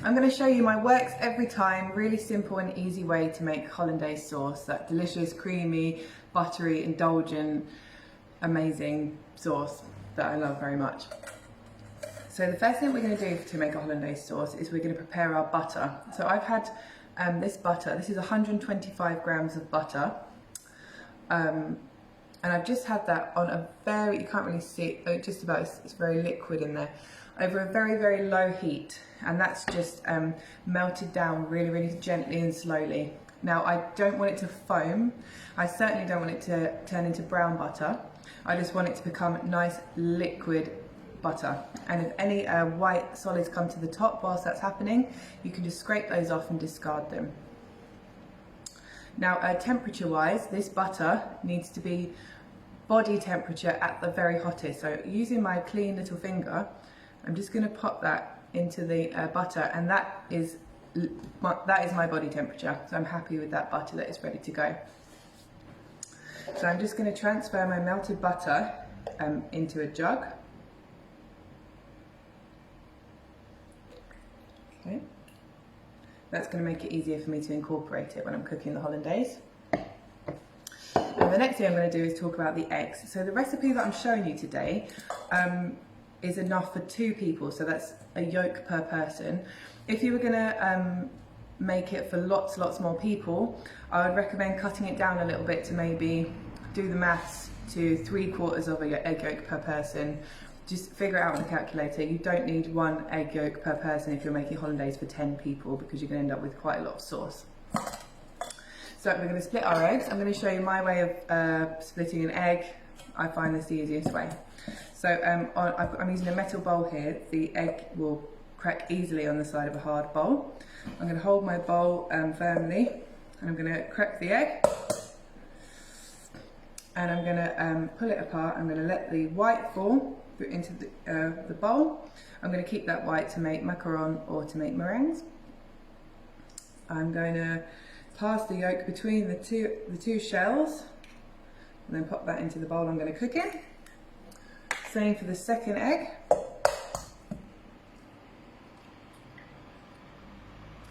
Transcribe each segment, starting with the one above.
I'm going to show you my works every time, really simple and easy way to make hollandaise sauce, that delicious, creamy, buttery, indulgent, amazing sauce that I love very much. So the first thing we're going to do to make a hollandaise sauce is we're going to prepare our butter. So I've had this butter, this is 125 grams of butter, and I've just had that on a very, you can't really see it, just about, it's very liquid in there, over a very, very low heat, and that's just melted down really, really gently and slowly. Now I don't want it to foam, I certainly don't want it to turn into brown butter, I just want it to become nice liquid butter. And if any white solids come to the top whilst that's happening, you can just scrape those off and discard them. Now temperature wise, this butter needs to be body temperature at the very hottest. So using my clean little finger, I'm just going to pop that into the butter, and that is my body temperature. So I'm happy with that butter, that is ready to go. So I'm just going to transfer my melted butter into a jug. Okay. That's going to make it easier for me to incorporate it when I'm cooking the hollandaise. And the next thing I'm going to do is talk about the eggs. So the recipe that I'm showing you today is enough for 2 people, so that's a yolk per person. If you were going to make it for lots more people, I would recommend cutting it down a little bit to maybe do the maths to 3/4 of an egg yolk per person. Just figure it out on the calculator. You don't need 1 egg yolk per person if you're making hollandaise for 10 people, because you're going to end up with quite a lot of sauce. So we're going to split our eggs. I'm going to show you my way of splitting an egg. I find this the easiest way. So I'm using a metal bowl here. The egg will crack easily on the side of a hard bowl. I'm going to hold my bowl firmly, and I'm going to crack the egg, and I'm going to pull it apart. I'm going to let the white fall into the bowl. I'm going to keep that white to make macarons or to make meringues. I'm going to pass the yolk between the two shells, and then pop that into the bowl I'm going to cook in. Same for the second egg.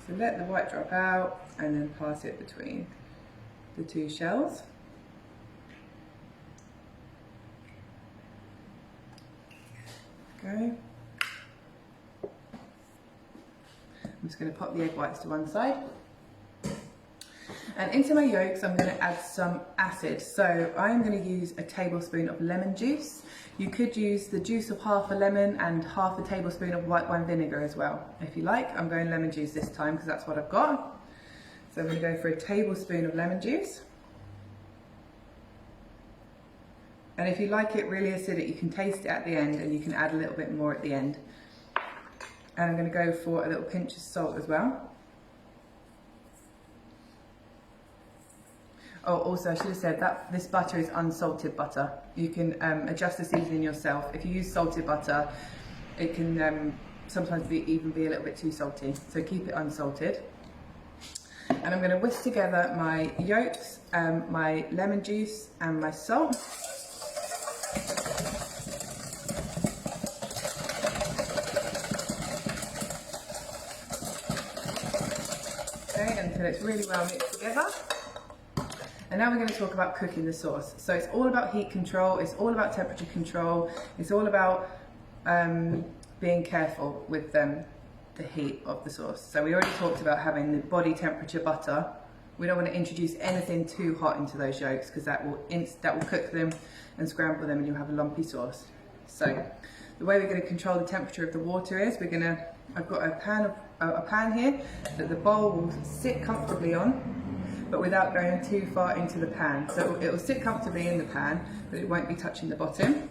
So let the white drop out and then pass it between the 2 shells. Okay. I'm just going to pop the egg whites to one side. And into my yolks I'm going to add some acid. So I'm going to use a tablespoon of lemon juice. You could use the juice of half a lemon and half a tablespoon of white wine vinegar as well, if you like. I'm going lemon juice this time because that's what I've got. So I'm going to go for a tablespoon of lemon juice. And if you like it really acidic, you can taste it at the end, and you can add a little bit more at the end. And I'm going to go for a little pinch of salt as well. Oh, also I should have said that this butter is unsalted butter. You can adjust the seasoning yourself. If you use salted butter, it can sometimes even be a little bit too salty. So keep it unsalted. And I'm going to whisk together my yolks, my lemon juice and my salt. Okay, until it's really well mixed together. And now we're going to talk about cooking the sauce. So it's all about heat control, it's all about temperature control, it's all about being careful with the heat of the sauce. So we already talked about having the body temperature butter. We don't want to introduce anything too hot into those yolks, because that will cook them and scramble them, and you'll have a lumpy sauce. So the way we're going to control the temperature of the water is I've got a pan here that the bowl will sit comfortably on, but without going too far into the pan. So it will sit comfortably in the pan, but it won't be touching the bottom.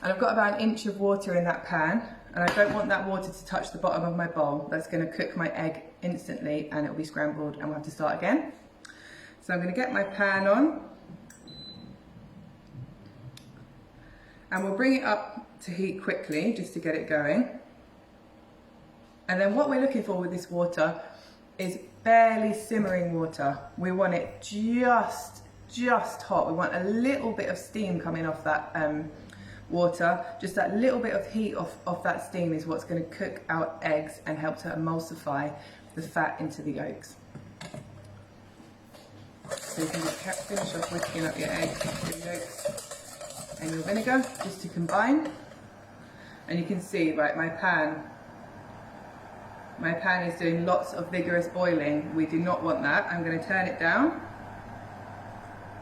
And I've got about 1 inch of water in that pan, and I don't want that water to touch the bottom of my bowl. That's going to cook my egg instantly, and it will be scrambled, and we'll have to start again. So I'm going to get my pan on, and we'll bring it up to heat quickly just to get it going. And then what we're looking for with this water is barely simmering water. We want it just hot. We want a little bit of steam coming off that water. Just that little bit of heat off that steam is what's going to cook our eggs and help to emulsify the fat into the yolks. So you can just finish off whisking up your eggs, your yolks and your vinegar just to combine. And you can see, right, my pan is doing lots of vigorous boiling. We do not want that. I'm going to turn it down.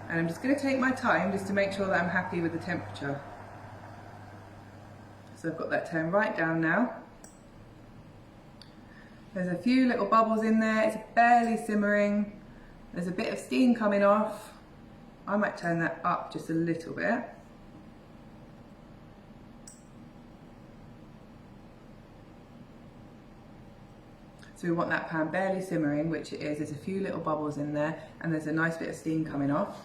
And I'm just going to take my time just to make sure that I'm happy with the temperature. So I've got that turned right down now. There's a few little bubbles in there. It's barely simmering. There's a bit of steam coming off. I might turn that up just a little bit. So we want that pan barely simmering, which it is. There's a few little bubbles in there and there's a nice bit of steam coming off.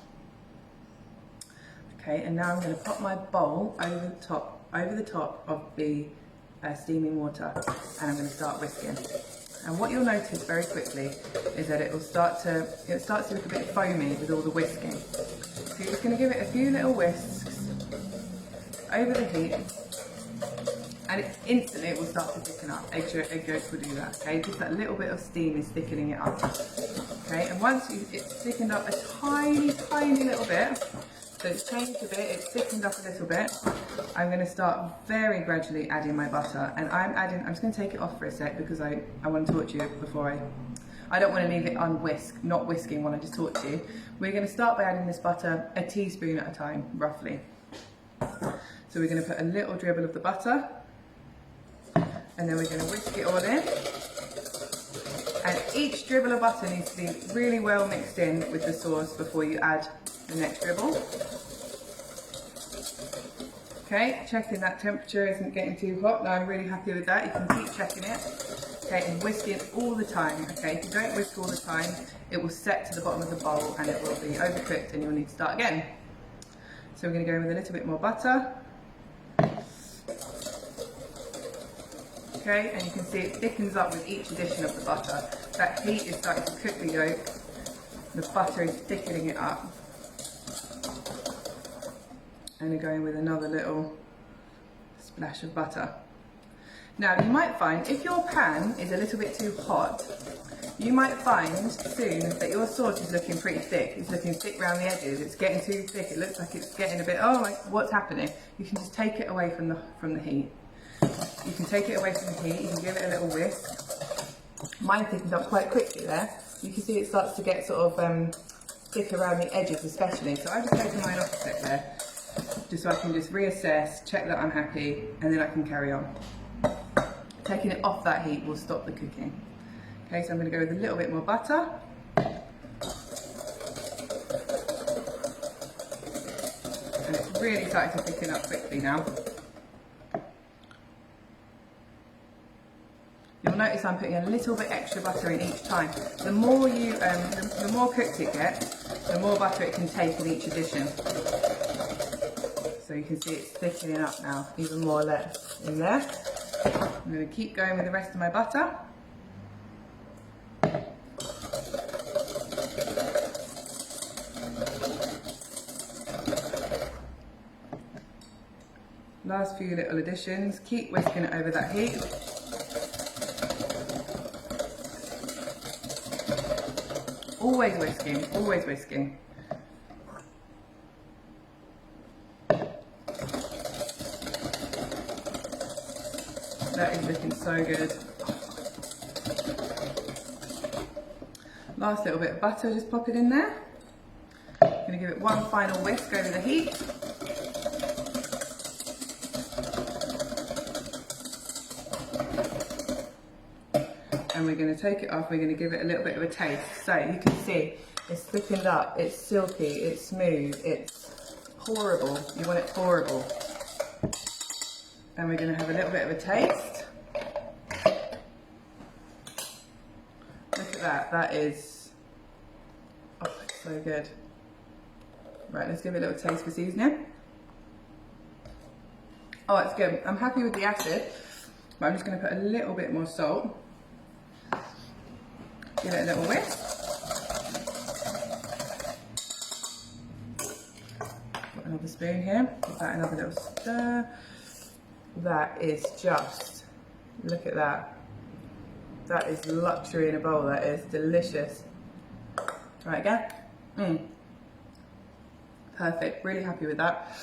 Okay, and now I'm going to pop my bowl over the top of the steaming water, and I'm going to start whisking. And what you'll notice very quickly is that it starts to look a bit foamy with all the whisking. So you're just going to give it a few little whisks over the heat, and instantly it will start to thicken up. Egg yolks will do that. Okay, just that little bit of steam is thickening it up. Okay, and once it's thickened up a tiny little bit. So it's changed a bit, it's thickened up a little bit. I'm going to start very gradually adding my butter, and I'm just going to take it off for a sec because I want to talk to you before I don't want to leave it unwhisked, not whisking while I just talk to you. We're going to start by adding this butter a teaspoon at a time, roughly. So we're going to put a little dribble of the butter, and then we're going to whisk it all in. And each dribble of butter needs to be really well mixed in with the sauce before you add the next dribble. Okay, checking that temperature isn't getting too hot. Now I'm really happy with that. You can keep checking it. Okay, and whisk it all the time. Okay, if you don't whisk all the time, it will set to the bottom of the bowl and it will be overcooked and you'll need to start again. So we're going to go in with a little bit more butter. Okay, and you can see it thickens up with each addition of the butter. That heat is starting to cook the yolk. The butter is thickening it up. And we're going with another little splash of butter. Now you might find if your pan is a little bit too hot, you might find soon that your sauce is looking pretty thick. It's looking thick around the edges. It's getting too thick. It looks like it's getting a bit, oh, like, what's happening? You can just take it away from the heat. You can take it away from the heat. You can give it a little whisk. Mine thickened up quite quickly there. You can see it starts to get sort of thick around the edges especially. So I've just taken mine off a sec there, just so I can just reassess, check that I'm happy, and then I can carry on. Taking it off that heat will stop the cooking. Okay, so I'm going to go with a little bit more butter. And it's really starting to thicken up quickly now. You'll notice I'm putting a little bit extra butter in each time. The more you, the more cooked it gets, the more butter it can take in each addition. So you can see it's thickening up now, even more or less in there. I'm going to keep going with the rest of my butter. Last few little additions, keep whisking it over that heat. Always whisking, always whisking. That is looking so good. Last little bit of butter, just pop it in there. I'm going to give it one final whisk over the heat. And we're going to take it off, we're going to give it a little bit of a taste. So you can see it's thickened up, it's silky, it's smooth, it's pourable. You want it pourable. And we're going to have a little bit of a taste. Look at that, that is, oh, it's so good. Right, let's give it a little taste for seasoning. Oh, it's good. I'm happy with the acid, but I'm just going to put a little bit more salt. Give it a little whisk. Put a with the spoon here. Give that another little stir. That is just, look at that. That is luxury in a bowl, that is delicious. Right, again. Perfect, really happy with that.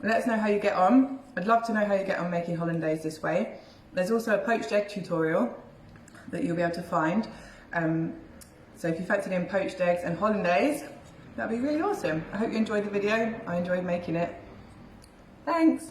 Let us know how you get on. I'd love to know how you get on making hollandaise this way. There's also a poached egg tutorial that you'll be able to find. So if you factored in poached eggs and hollandaise, that'd be really awesome. I hope you enjoyed the video. I enjoyed making it. Thanks.